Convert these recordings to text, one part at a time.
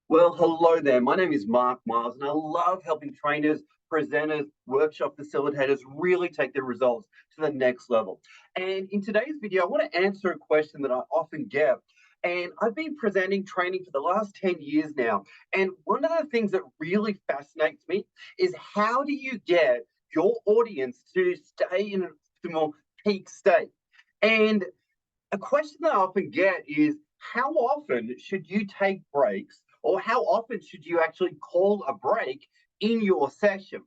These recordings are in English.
Well, hello there. My name is Mark Miles, and I love helping trainers, presenters, workshop facilitators really take their results to the next level. And in today's video, I want to answer a question that I often get. And I've been presenting training for the last 10 years now. And one of the things that really fascinates me is how do you get your audience to stay in a more peak state? And a question that I often get is how often should you take breaks, or how often should you actually call a break in your session?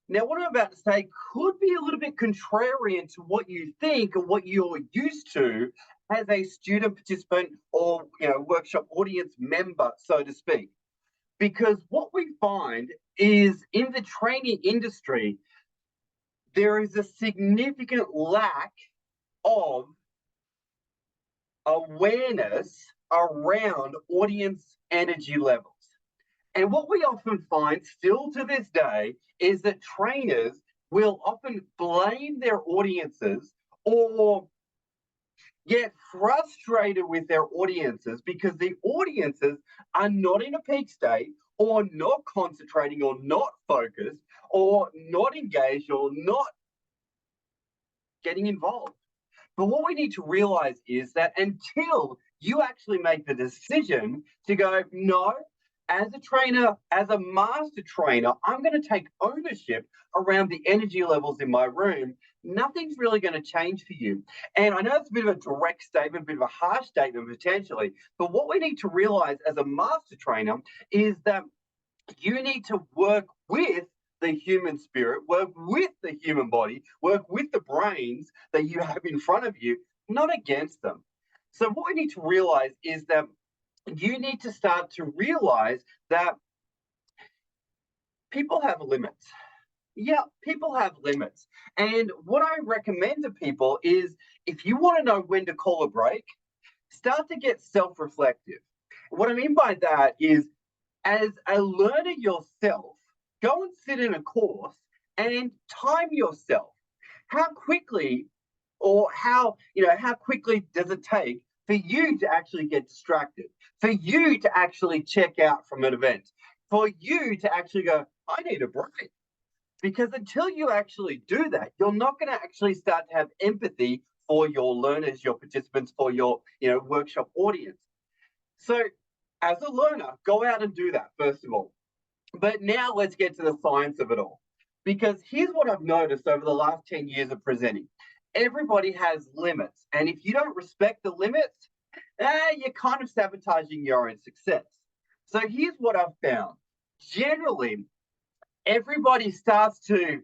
Now, what I'm about to say could be a little bit contrarian to what you think or what you're used to as a student participant or workshop audience member, so to speak. Because what we find is in the training industry, there is a significant lack of awareness around audience energy levels. And what we often find still to this day is that trainers will often blame their audiences or get frustrated with their audiences because the audiences are not in a peak state or not concentrating or not focused or not engaged or not getting involved. But what we need to realize is that until you actually make the decision to go, no, as a trainer, as a master trainer, I'm going to take ownership around the energy levels in my room, nothing's really going to change for you. And I know it's a bit of a direct statement, a bit of a harsh statement potentially, but what we need to realize as a master trainer is that you need to work with the human spirit, work with the human body, work with the brains that you have in front of you, not against them. So, what we need to realize is that you need to start to realize that people have limits. Yeah, people have limits. And what I recommend to people is if you want to know when to call a break, start to get self reflective. What I mean by that is as a learner yourself, go and sit in a course and time yourself. How quickly or how quickly does it take for you to actually get distracted, for you to actually check out from an event, for you to actually go, I need a break? Because until you actually do that, you're not going to actually start to have empathy for your learners, your participants, for your workshop audience. So as a learner, go out and do that, first of all. But now let's get to the science of it all. Because here's what I've noticed over the last 10 years of presenting. Everybody has limits. And if you don't respect the limits, you're kind of sabotaging your own success. So here's what I've found. Generally, everybody starts to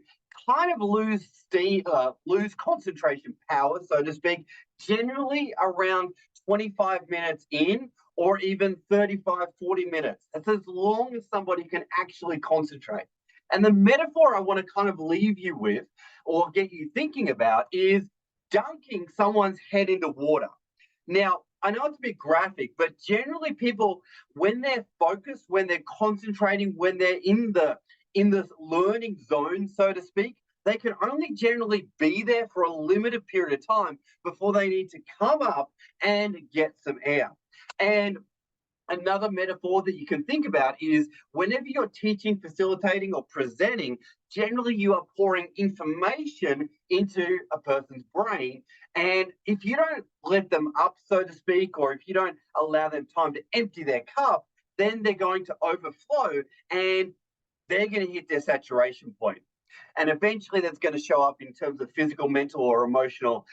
kind of lose steam, lose concentration power, so to speak, generally around 25 minutes in, or even 35, 40 minutes. That's as long as somebody can actually concentrate. And the metaphor I want to kind of leave you with or get you thinking about is dunking someone's head into water. Now, I know it's a bit graphic, but generally people, when they're focused, when they're concentrating, when they're in the learning zone, so to speak, they can only generally be there for a limited period of time before they need to come up and get some air. And another metaphor that you can think about is whenever you're teaching, facilitating, or presenting, generally you are pouring information into a person's brain. And if you don't let them up, so to speak, or if you don't allow them time to empty their cup, then they're going to overflow and they're going to hit their saturation point. And eventually that's going to show up in terms of physical, mental, or emotional,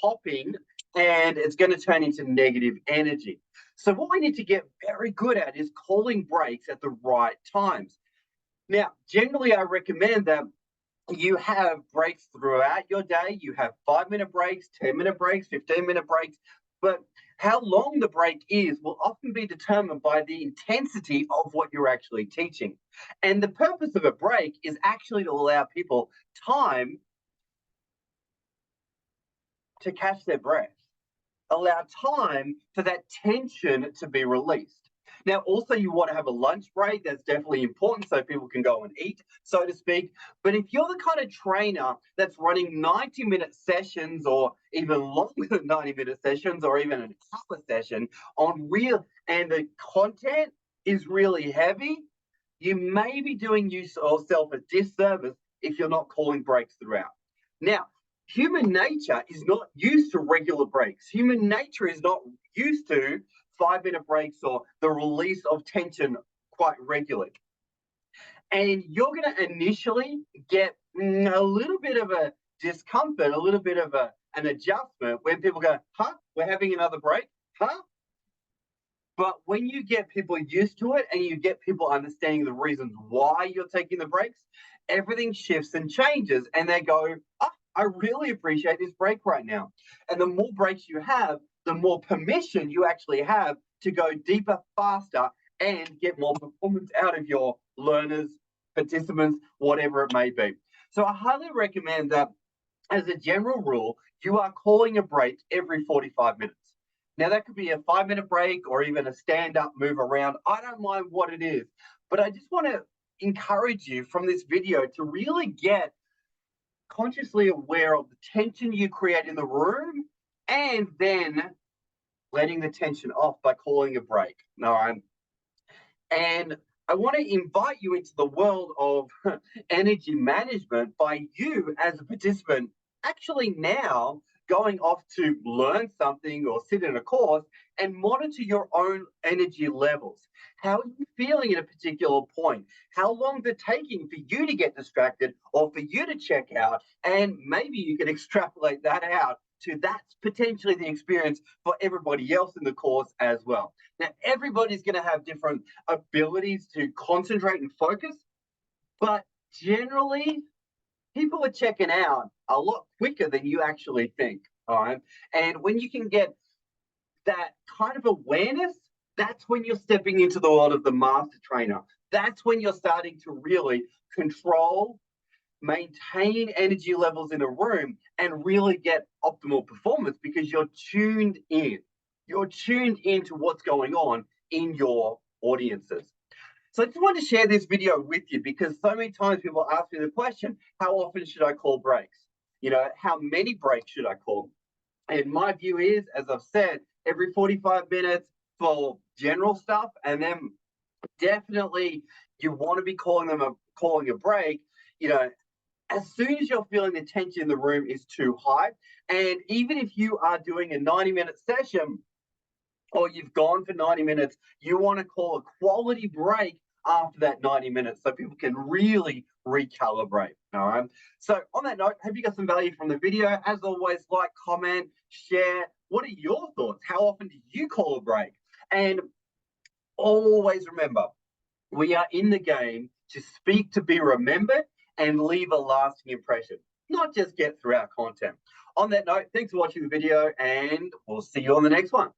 popping, and it's going to turn into negative energy. So what we need to get very good at is calling breaks at the right times. Now, generally, I recommend that you have breaks throughout your day. You have 5-minute breaks, 10-minute breaks, 15-minute breaks. But how long the break is will often be determined by the intensity of what you're actually teaching. And the purpose of a break is actually to allow people time to catch their breath, allow time for that tension to be released. Now, also, you want to have a lunch break. That's definitely important so people can go and eat, so to speak. But if you're the kind of trainer that's running 90-minute sessions or even longer than 90-minute sessions or even an hour session on real, and the content is really heavy, you may be doing yourself a disservice if you're not calling breaks throughout. Now, human nature is not used to regular breaks. Human nature is not used to 5-minute breaks or the release of tension quite regularly. And you're going to initially get a little bit of a discomfort, a little bit of an adjustment when people go, huh, we're having another break, huh? But when you get people used to it and you get people understanding the reasons why you're taking the breaks, everything shifts and changes. And they go, oh, I really appreciate this break right now. And the more breaks you have, the more permission you actually have to go deeper, faster, and get more performance out of your learners, participants, whatever it may be. So I highly recommend that as a general rule, you are calling a break every 45 minutes. Now, that could be a 5-minute break or even a stand up, move around. I don't mind what it is, but I just want to encourage you from this video to really get consciously aware of the tension you create in the room and then letting the tension off by calling a break. All right. And I want to invite you into the world of energy management by you as a participant actually now going off to learn something or sit in a course and monitor your own energy levels. How are you feeling at a particular point? How long is it taking for you to get distracted or for you to check out? And maybe you can extrapolate that out to that's potentially the experience for everybody else in the course as well. Now, everybody's going to have different abilities to concentrate and focus, but generally, people are checking out a lot quicker than you actually think. All right. And when you can get that kind of awareness, that's when you're stepping into the world of the master trainer. That's when you're starting to really control, maintain energy levels in a room and really get optimal performance because you're tuned in. You're tuned into what's going on in your audiences. So I just wanted to share this video with you because so many times people ask me the question, how often should I call breaks? You know, how many breaks should I call? And my view is, as I've said, every 45 minutes for general stuff. And then definitely you want to be calling a break, you know, as soon as you're feeling the tension in the room is too high. And even if you are doing a 90-minute session or you've gone for 90 minutes, you want to call a quality break after that 90 minutes so people can really recalibrate. All right. So on that note, hope you got some value from the video. As always, like, comment, share. What are your thoughts? How often do you call a break? And always remember, we are in the game to speak to be remembered and leave a lasting impression, not just get through our content. On that note, thanks for watching the video and we'll see you on the next one.